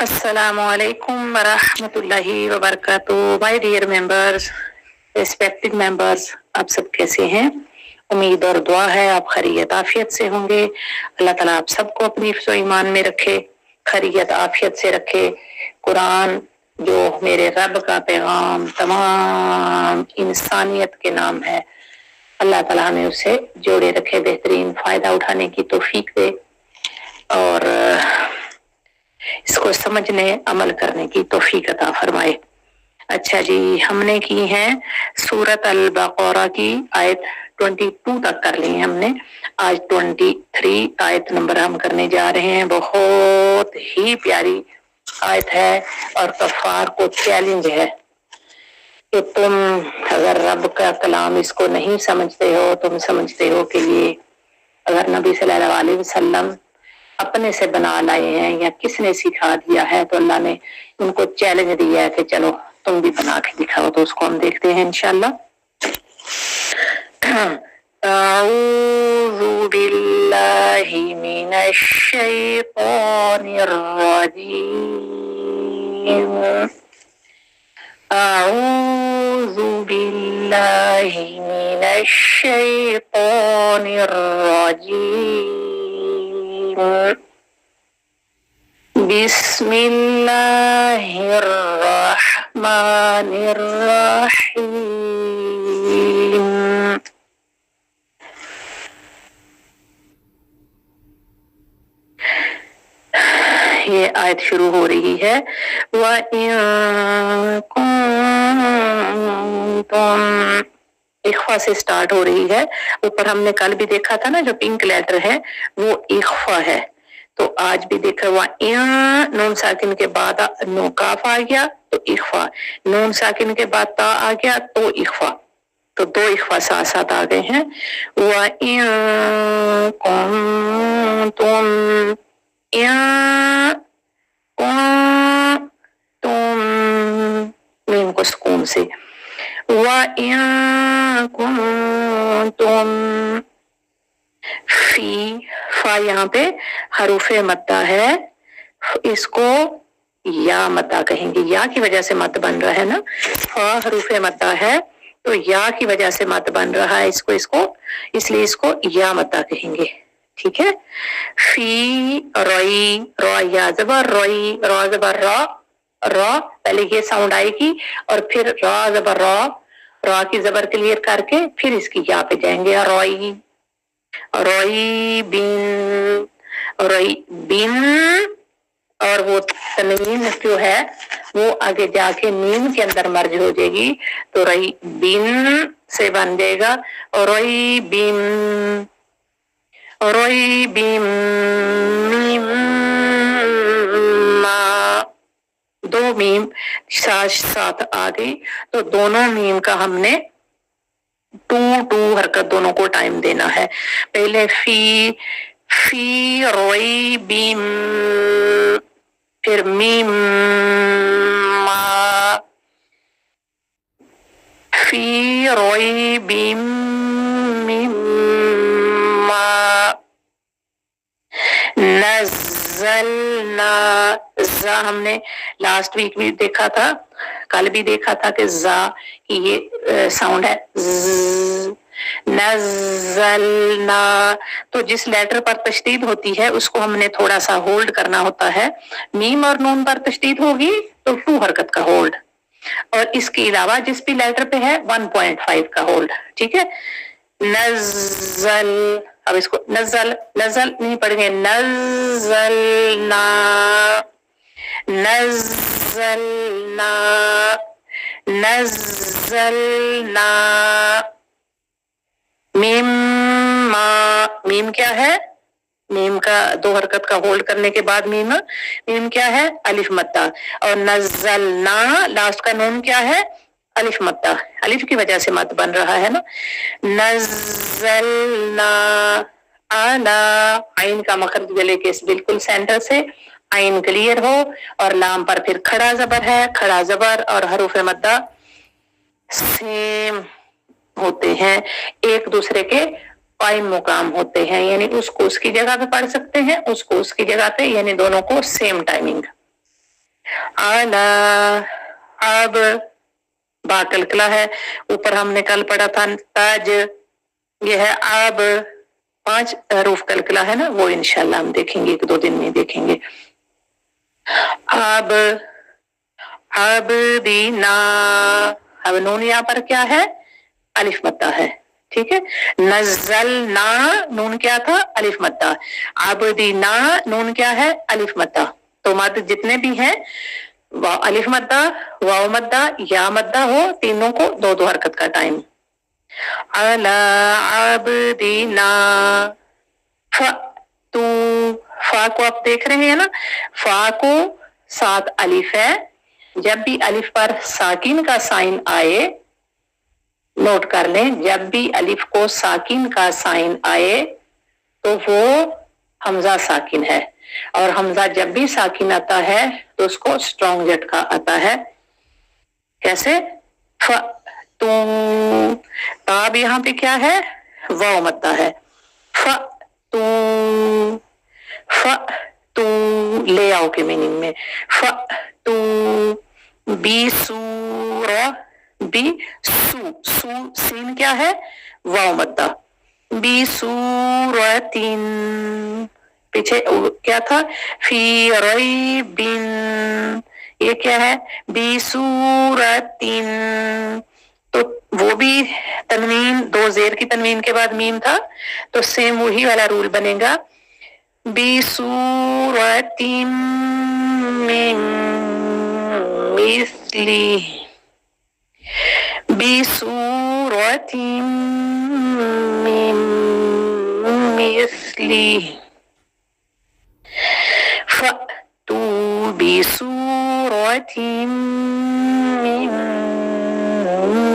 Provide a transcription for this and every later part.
Assalamualaikum warahmatullahi wabarakatuh। My dear members, respected members, आप सब कैसे हैं? उम्मीद और दुआ है आप खैरियत आफियत से होंगे। अल्लाह ताला आप सबको अपनी हिफ्ज़ो ईमान में रखे, खैरियत आफियत से रखे। कुरान जो मेरे रब का पैगाम तमाम इंसानियत के नाम है, अल्लाह ताला हमें उसे जोड़े रखे, बेहतरीन फायदा उठाने की तौफीक दे और इसको समझने अमल करने की तौफीक अता फरमाए। अच्छा जी, हमने की है सूरत अल बक़रा की आयत 22 तक कर ली है हमने। आज 23 आयत नंबर हम करने जा रहे हैं। बहुत ही प्यारी आयत है और कफ़ार को चैलेंज है कि तुम अगर रब का कलाम इसको नहीं समझते हो, तुम समझते हो कि ये अगर नबी सल्लल्लाहु अलैहि वसल्लम अपने से बना लाए हैं या किसने सिखा दिया है, तो अल्लाह ने उनको चैलेंज दिया है कि चलो तुम भी बना के दिखाओ। तो उसको हम देखते हैं इंशाल्लाह। अऊज़ु बिल्लाहि मिनश शैतानिर रजीम। अऊज़ु बिल्लाहि मिनश शैतानिर रजीम। बिस्मिल्लाहिर्रहमानिर्रहीम। ये आयत शुरू हो रही है व इन कुंतुम, इख्फा से स्टार्ट हो रही है। ऊपर हमने कल भी देखा था ना, जो पिंक लेटर है वो इख्फा है। तो आज भी देखा हुआ नून साकिन के बाद नो काफ आ गया तो इख्फा, नून साकिन के बाद ता आ गया तो इख्फा, तो दो इख्फा साथ साथ आ गए हैं। व इन कुंतुम, तुम, मीम को सुकून से, व इन कुंतुम, फी, फा यहाँ पे हरूफे मद्दा है, इसको या मद्दा कहेंगे। या की वजह से मद बन रहा है ना, फा हरूफे मद्दा है तो या की वजह से मद बन रहा है, इसको इसलिए इसको या मद्दा कहेंगे। ठीक है। फी रोई, रो या जबर रोई, रो जबर रो, रो पहले ये साउंड आएगी और फिर रो जबर रो, रो की जबर क्लियर करके फिर इसकी या पे जाएंगे। रोई, रोई बिन, रोई बिन, और वो तनवीन जो है वो आगे जाके मीम के अंदर मर्ज हो जाएगी, तो रोई बिन से बन जाएगा रोई बिन, रोई बिन मीम मा, दो मीम साथ साथ आ गई तो दोनों मीम का हमने टू हरकत दोनों को टाइम देना है। पहले फी, फी रोई बीम, फिर मीम मा, फी रोई बीम मीम मा, नज़लना, जा हमने लास्ट वीक भी देखा था, कल भी देखा था कि जा की ये साउंड है नज़लना, तो जिस लेटर पर तशदीद होती है उसको हमने थोड़ा सा होल्ड करना होता है। मीम और नून पर तशदीद होगी तो 2 हरकत का होल्ड, और इसके अलावा जिस भी लेटर पे है 1.5 का होल्ड। ठीक है। नज़ल, अब इसको नज़ल, नज़ल नहीं पढ़ेंगे, नज़लना, नज़लना, नज़लना, मीम मा, मीम क्या है, मीम का 2 हरकत का होल्ड करने के बाद मीम, मीम क्या है, अलिफ मद्दा, और नज़लना लास्ट का नून क्या है, अलिफ मद्दा, अलिफ की वजह से मद बन रहा है ना। नज़लना अला, आइन का मखरज गले के बिल्कुल सेंटर से आइन क्लियर हो, और लाम पर फिर खड़ा जबर है, खड़ा जबर और हरूफ मद्दा सेम होते हैं, एक दूसरे के कायम मुकाम होते हैं, यानी उसको उसकी जगह पे पढ़ सकते हैं, उसको उसकी जगह पे, यानी दोनों को सेम टाइमिंग। आला, अब बा कलकला है, ऊपर हमने कल पढ़ा था ताज, ये है अब 5 हरूफ कलकला है ना, वो इंशाल्लाह हम देखेंगे, 1-2 दिन में देखेंगे। अब दीना, अब नून यहाँ पर क्या है, अलिफ मद्दा है, ठीक है। नज़ल ना, नून क्या था, अलिफ मद्दा। अब दीना, नून क्या है, अलिफ मद्दा। तो मद जितने भी हैं अलिफ मद्दा, वाव मद्दा, या मद्दा हो, तीनों को 2-2 हरकत का टाइम। अला अब्दीना, फ तू, फा को आप देख रहे हैं ना, फा को 7 अलिफ है, जब भी अलिफ पर साकिन का साइन आए, नोट कर लें, जब भी अलिफ को साकिन का साइन आए तो वो हमजा साकिन है, और हमजा जब भी साकिन आता है तो उसको स्ट्रॉन्ग झटका आता है। कैसे, फ तू, अब यहाँ पे क्या है, वाव मद्दा है, फ तू ले आओ के मीनिंग में, फ तू बी सूरा, बी सू, सीन क्या है, वाव मद्दा, बी सूरतिन, पीछे क्या था, फी रैबिन, ये क्या है, बी सूरतिन, तो वो भी तनवीन, 2 जेर की तनवीन के बाद मीम था, तो सेम वही वाला रूल बनेगा, बी सूरतिन मिन मिस्ली, बी सूरतिन मिन मिस्ली, फ़अतू बिसूरतिन मिन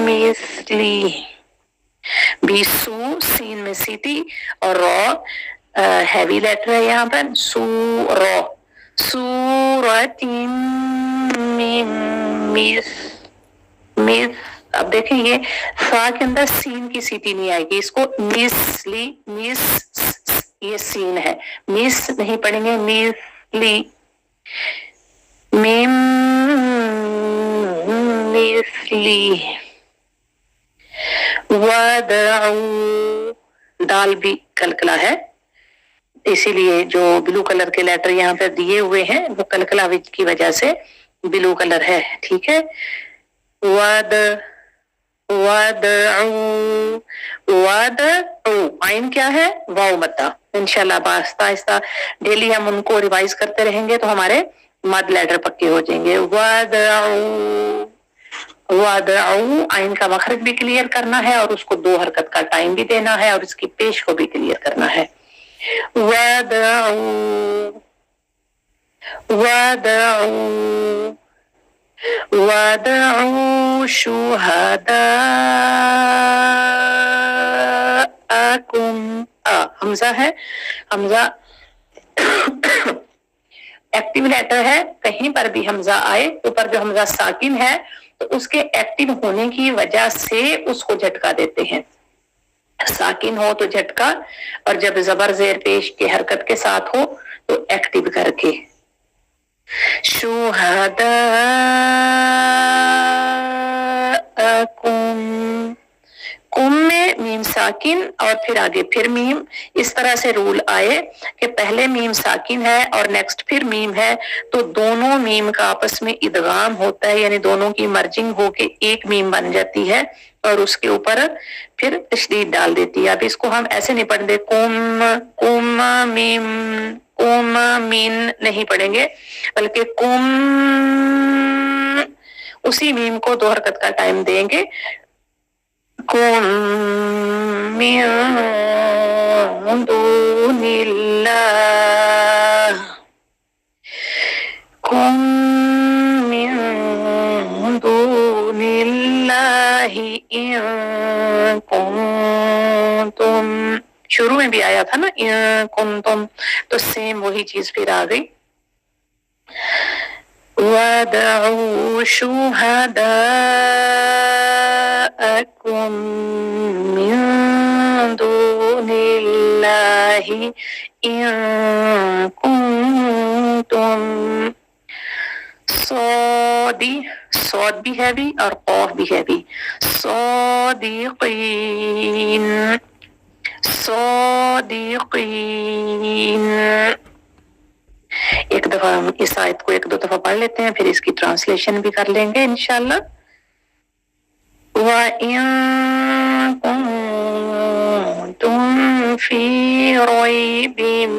मिस्ली, बिसू सीन में सीटी और रॉ हैवी लेटर है यहाँ पर, सूरतिन मिन मिस, अब देखें ये फा के अंदर सीन की सीटी नहीं आएगी, इसको मिसली, मिस, ये सीन है, मिस नहीं पढ़ेंगे, मिसली, मिम मिसली, वदऊ, दाल भी कलकला है, इसीलिए जो ब्लू कलर के लेटर यहाँ पर दिए हुए हैं वो कलकला की वजह से ब्लू कलर है, ठीक है। वद आइन क्या है, वाव मद्दा। इंशाल्लाह आहिस्ता आहिस्ता डेली हम उनको रिवाइज करते रहेंगे तो हमारे मद लेटर पक्के हो जाएंगे। वदऊ, आइन का मखरज भी क्लियर करना है और उसको 2 हरकत का टाइम भी देना है और इसकी पेश को भी क्लियर करना है। वदऊ शुहदाअकुम, हमजा है, हमजा एक्टिव लेटर है, कहीं पर भी हमजा आए ऊपर जो हमजा साकिन है तो उसके एक्टिव होने की वजह से उसको झटका देते हैं, साकिन हो तो झटका, और जब जबर जेर पेश की हरकत के साथ हो तो एक्टिव करके। शुहदाअकुम, कुम में मीम साकिन और फिर आगे फिर मीम, इस तरह से रूल आए कि पहले मीम साकिन है और नेक्स्ट फिर मीम है तो दोनों मीम का आपस में इदगाम होता है, यानी दोनों की मर्जिंग होके एक मीम बन जाती है और उसके ऊपर फिर तशदीद डाल देती है। अब इसको हम ऐसे नहीं पढ़ते, कुम कुम मीम, कुम मीन नहीं पढ़ेंगे, बल्कि कुम, उसी मीम को 2 हरकत का टाइम देंगे। कुम मिन दूनिल्लाह, कुम मिन दूनिल्लाहि इन कुंतुम, शुरू में भी आया था ना इन कुंतुम, तो सेम वही चीज फिर आ गई। वदऊ शुहदाअकुम मिन दूनिल्लाहि इन कुंतुम सौदी, सौद भी हैवी और कौफ भी हैवी, सौदीकीन, सौदीकीन। एक दफा हम इस आयत को एक दो दफा पढ़ लेते हैं, फिर इसकी ट्रांसलेशन भी कर लेंगे इंशाल्लाह। वइन कुंतुम फी रैबिम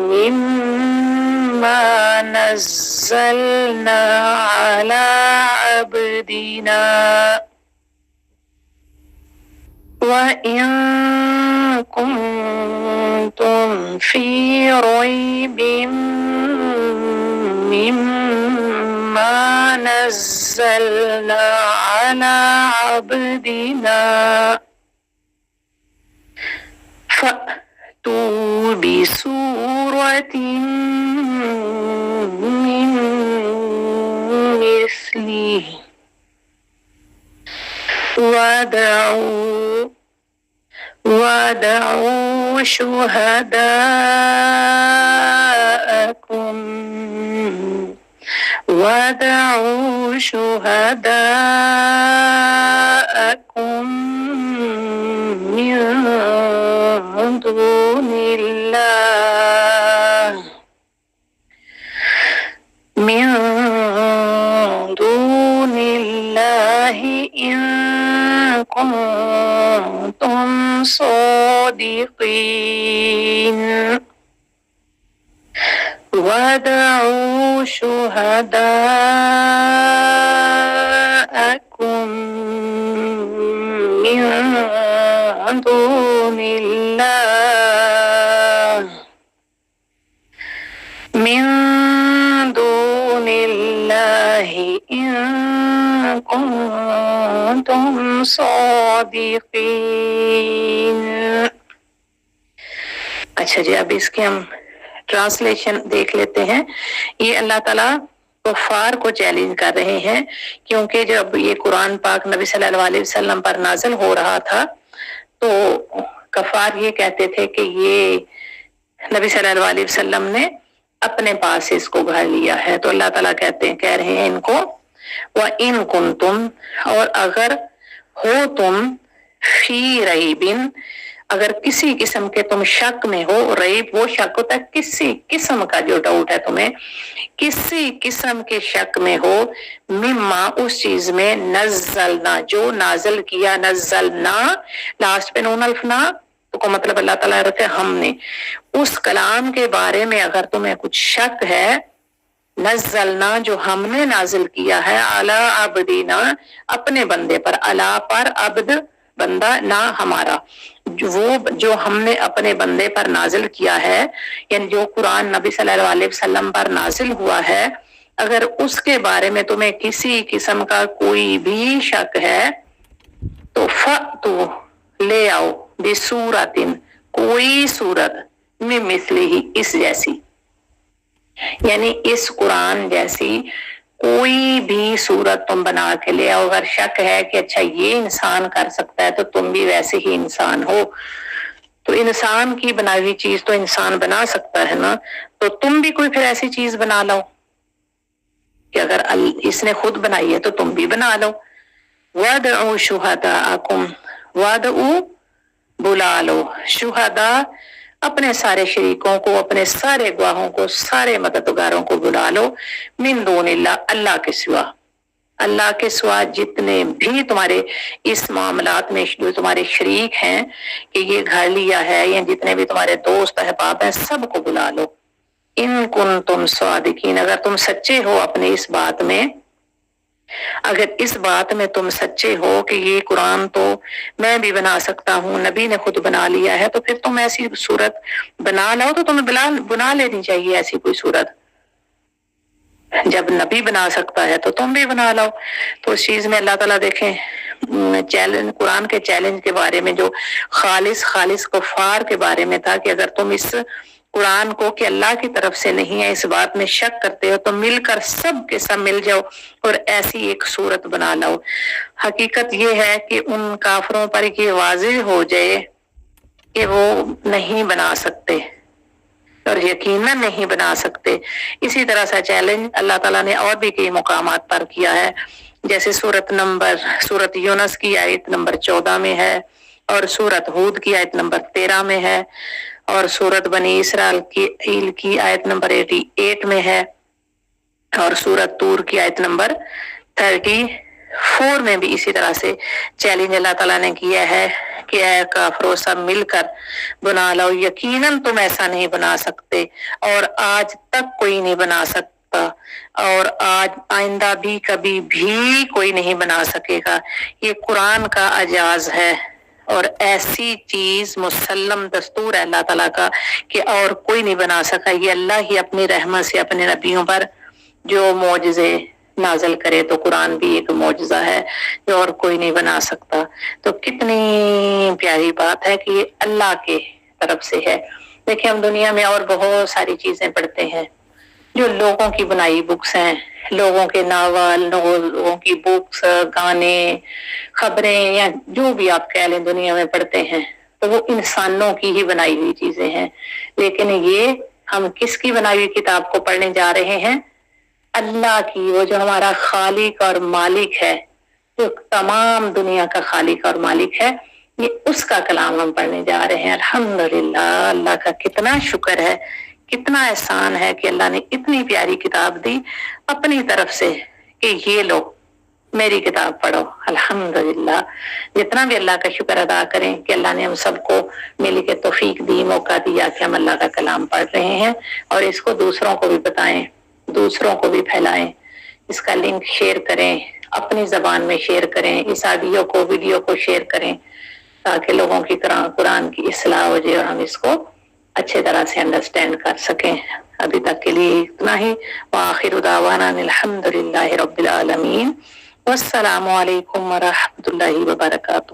मिम्मा नज़्ज़लना अला अब्दिना वइन कुंतुम फी रैबिम मिम्मा नज़्ज़लना अला अब्दिना फ़अतू बिसूरतिन मिन मिस्लिही वदऊ शुहदाअकुम मिन दूनिल्लाहि इन कुंतुम सादिकीन वदऊ शुहदाअकुम मिन दूनिल्लाहि इन कुंतुम सादिकीन। अच्छा जी, अब इसके हम ट्रांसलेशन देख लेते हैं। ये अल्लाह ताला कुफ्फार को चैलेंज कर रहे हैं, क्योंकि जब ये कुरान पाक नबी सल्लल्लाहु अलैहि वसल्लम पर नाज़िल हो रहा था तो कुफ्फार ये कहते थे कि ये नबी सल्लल्लाहु अलैहि वसल्लम ने अपने पास इसको घर लिया है। तो अल्लाह ताला कह रहे हैं इनको, व इन कुंतुम, और अगर हो तुम, फी रईबिन, अगर किसी किस्म के तुम शक में हो, रईब वो शक होता है किसी किस्म का जो डाउट है तुम्हें, किसी किस्म के शक में हो, मिम्मा उस चीज में, नज़्ज़लना जो नाज़िल किया, नज़्ज़लना लास्ट पे नून अल्फ ना, तो मतलब अल्लाह ताला रखे हमने उस कलाम के बारे में अगर तुम्हें कुछ शक है, नज़्ज़लना जो हमने नाजिल किया है, अला अब्दिना अपने बंदे पर, अला पर, अब्द बंदा, ना हमारा, वो जो हमने अपने बंदे पर नाजिल किया है, यानी जो कुरान नबी सल्लल्लाहु अलैहि वसल्लम पर नाजिल हुआ है, अगर उसके बारे में तुम्हें किसी किस्म का कोई भी शक है तो फ़अतू ले आओ, बिसूरतिन कोई सूरत, में मिस्लिही इस जैसी, यानी इस कुरान जैसी कोई भी सूरत तुम बना के ले आओ। अगर शक है कि अच्छा ये इंसान कर सकता है तो तुम भी वैसे ही इंसान हो, तो इंसान की बनाई हुई चीज तो इंसान बना सकता है ना, तो तुम भी कोई फिर ऐसी चीज बना लो कि अगर इसने खुद बनाई है तो तुम भी बना लो। वदऊ शुहदाअकुम, वदऊ बुला लो, शुहदा अपने सारे शरीकों को, अपने सारे गवाहों को, सारे मददगारों को बुला लो, मिन दूनिल्लाह अल्लाह के सिवा, अल्लाह के सिवा जितने भी तुम्हारे इस मामलात में जो तुम्हारे शरीक हैं कि ये घर लिया है, या जितने भी तुम्हारे दोस्त अहबाब हैं, सबको बुला लो। इन कुंतुम सादिकीन, अगर तुम सच्चे हो अपने इस बात में, अगर इस बात में तुम सच्चे हो कि ये कुरान तो मैं भी बना सकता हूँ, नबी ने खुद बना लिया है, तो फिर तुम ऐसी सूरत बना लो, तो तुम्हें बना लेनी चाहिए ऐसी कोई सूरत। जब नबी बना सकता है तो तुम भी बना लो। तो इस चीज में अल्लाह ताला देखें चैलेंज, कुरान के चैलेंज के बारे में जो खालिस कुफार के बारे में था कि अगर तुम इस कुरान को कि अल्लाह की तरफ से नहीं है इस बात में शक करते हो तो मिलकर सब के सब मिल जाओ और ऐसी एक सूरत बना लो। हकीकत ये है कि उन काफरों पर ये वाज़ेह हो जाए कि वो नहीं बना सकते, اور یقیناً نہیں بنا سکتے۔ اسی طرح سے چیلنج اللہ تعالیٰ نے اور بھی کئی مقامات پر کیا ہے، جیسے سورت یونس کی آیت نمبر 14 میں ہے، اور سورت ہود کی آیت نمبر 13 میں ہے، اور سورت بنی اسرائیل کی آیت نمبر 88 میں ہے، اور سورت طور کی آیت نمبر 34 میں بھی اسی طرح سے چیلنج اللہ تعالیٰ نے کیا ہے کہ اے کافرو سب مل کر بنا لو، یقیناً تم ایسا نہیں بنا سکتے، اور آج تک کوئی نہیں بنا سکتا، اور آج آئندہ بھی کبھی بھی کوئی نہیں بنا سکے گا۔ یہ قرآن کا اعجاز ہے، اور ایسی چیز مسلم دستور ہے اللہ تعالیٰ کا کہ اور کوئی نہیں بنا سکا۔ یہ اللہ ہی اپنی رحمت سے اپنے نبیوں پر جو معجزے نازل کرے، تو قرآن بھی ایک معجزہ ہے جو اور کوئی نہیں بنا سکتا۔ تو کتنی پیاری بات ہے کہ یہ اللہ کے طرف سے ہے۔ دیکھیں ہم دنیا میں اور بہت ساری چیزیں پڑھتے ہیں جو لوگوں کی بنائی بکس ہیں، لوگوں کے ناول، لوگوں کی بکس، گانے، خبریں، یا جو بھی آپ کہہ لیں دنیا میں پڑھتے ہیں، تو وہ انسانوں کی ہی بنائی ہوئی چیزیں ہیں۔ لیکن یہ ہم کس کی بنائی ہوئی کتاب کو پڑھنے جا رہے ہیں؟ اللہ کی، وہ جو ہمارا خالق اور مالک ہے، جو تمام دنیا کا خالق اور مالک ہے، یہ اس کا کلام ہم پڑھنے جا رہے ہیں۔ الحمدللہ، اللہ کا کتنا شکر ہے، کتنا احسان ہے کہ اللہ نے اتنی پیاری کتاب دی اپنی طرف سے کہ یہ لو میری کتاب پڑھو۔ الحمدللہ، جتنا بھی اللہ کا شکر ادا کریں کہ اللہ نے ہم سب کو مل کے توفیق دی، موقع دیا کہ ہم اللہ کا کلام پڑھ رہے ہیں، اور اس کو دوسروں کو بھی بتائیں، دوسروں کو بھی پھیلائیں، اس کا لنک شیئر کریں، اپنی زبان میں شیئر کریں، اس آڈیو کو، ویڈیو کو شیئر کریں، تاکہ لوگوں کی قرآن کی اصلاح ہو جائے اور ہم اس کو اچھے طرح سے انڈرسٹینڈ کر سکیں۔ ابھی تک کے لیے اتنا ہی۔ وآخر دعوانا الحمدللہ رب العالمین، والسلام علیکم ورحمۃ اللہ وبرکاتہ۔